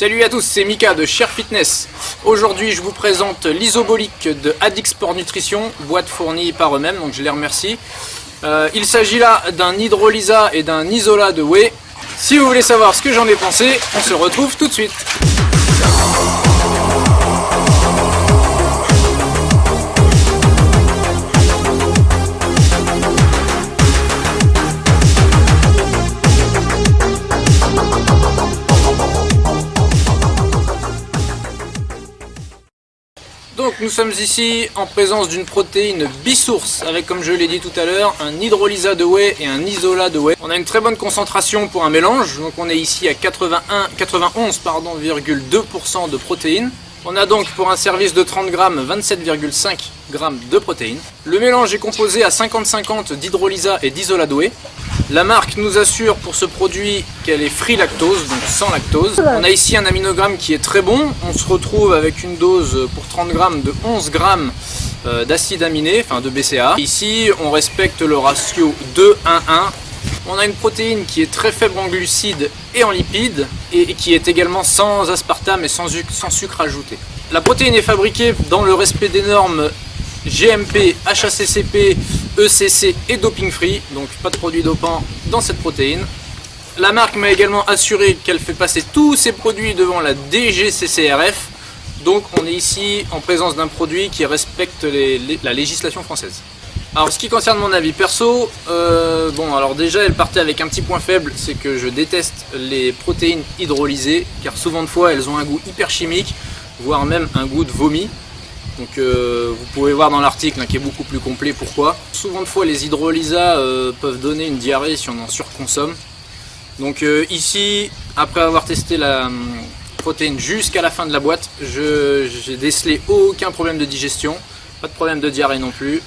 Salut à tous, c'est Mika de Cher Fitness. Aujourd'hui, je vous présente l'isobolique de Addict Sport Nutrition, boîte fournie par eux-mêmes, donc je les remercie. Il s'agit là d'un hydrolysa et d'un isola de whey. Si vous voulez savoir ce que j'en ai pensé, on se retrouve tout de suite. Donc nous sommes ici en présence d'une protéine bisource avec, comme je l'ai dit tout à l'heure, un hydrolysa de whey et un isola de whey. On a une très bonne concentration pour un mélange, donc on est ici à 91,2% de protéines. On a donc pour un service de 30 grammes 27,5 grammes de protéines. Le mélange est composé à 50-50 d'hydrolysa et d'isola de whey. La marque nous assure pour ce produit qu'elle est free lactose, donc sans lactose. On a ici un aminogramme qui est très bon. On se retrouve avec une dose pour 30 grammes de 11 grammes d'acide aminé, enfin de BCAA. Ici, on respecte le ratio 2-1-1. On a une protéine qui est très faible en glucides et en lipides et qui est également sans aspartame et sans sucre ajouté. La protéine est fabriquée dans le respect des normes GMP, HACCP, ECC et doping free, donc pas de produits dopants dans cette protéine. La marque m'a également assuré qu'elle fait passer tous ses produits devant la DGCCRF, donc on est ici en présence d'un produit qui respecte la législation française. Alors ce qui concerne mon avis perso, alors déjà elle partait avec un petit point faible, c'est que je déteste les protéines hydrolysées, car souvent de fois elles ont un goût hyper chimique, voire même un goût de vomi. Donc vous pouvez voir dans l'article qui est beaucoup plus complet pourquoi. Souvent de fois les hydrolysas peuvent donner une diarrhée si on en surconsomme. Donc ici, après avoir testé la protéine jusqu'à la fin de la boîte, j'ai décelé aucun problème de digestion, pas de problème de diarrhée non plus.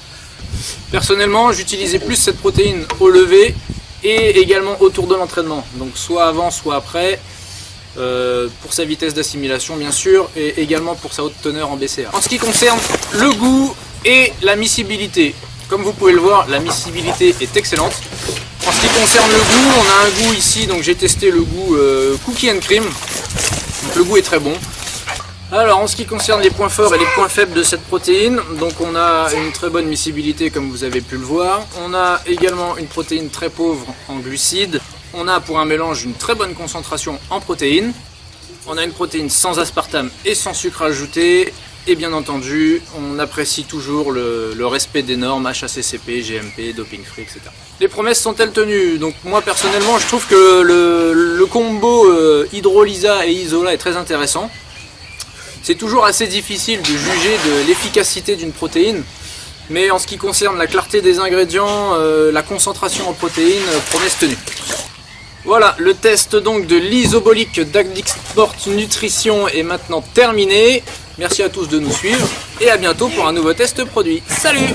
Personnellement, j'utilisais plus cette protéine au lever et également autour de l'entraînement, donc soit avant soit après. Pour sa vitesse d'assimilation bien sûr et également pour sa haute teneur en BCA. En ce qui concerne le goût et la miscibilité, comme vous pouvez le voir, la miscibilité est excellente. En ce qui concerne le goût, on a un goût ici, donc j'ai testé le goût cookie and cream, donc le goût est très bon. Alors en ce qui concerne les points forts et les points faibles de cette protéine, donc on a une très bonne miscibilité comme vous avez pu le voir. On a également une protéine très pauvre en glucides. On a pour un mélange une très bonne concentration en protéines. On a une protéine sans aspartame et sans sucre ajouté. Et bien entendu, on apprécie toujours le respect des normes HACCP, GMP, doping free, etc. Les promesses sont-elles tenues? Donc moi personnellement, je trouve que le combo hydrolysa et isola est très intéressant. C'est toujours assez difficile de juger de l'efficacité d'une protéine. Mais en ce qui concerne la clarté des ingrédients, la concentration en protéines, promesse tenue. Voilà, le test donc de l'isobolique d'Addict Sport Nutrition est maintenant terminé. Merci à tous de nous suivre et à bientôt pour un nouveau test produit. Salut!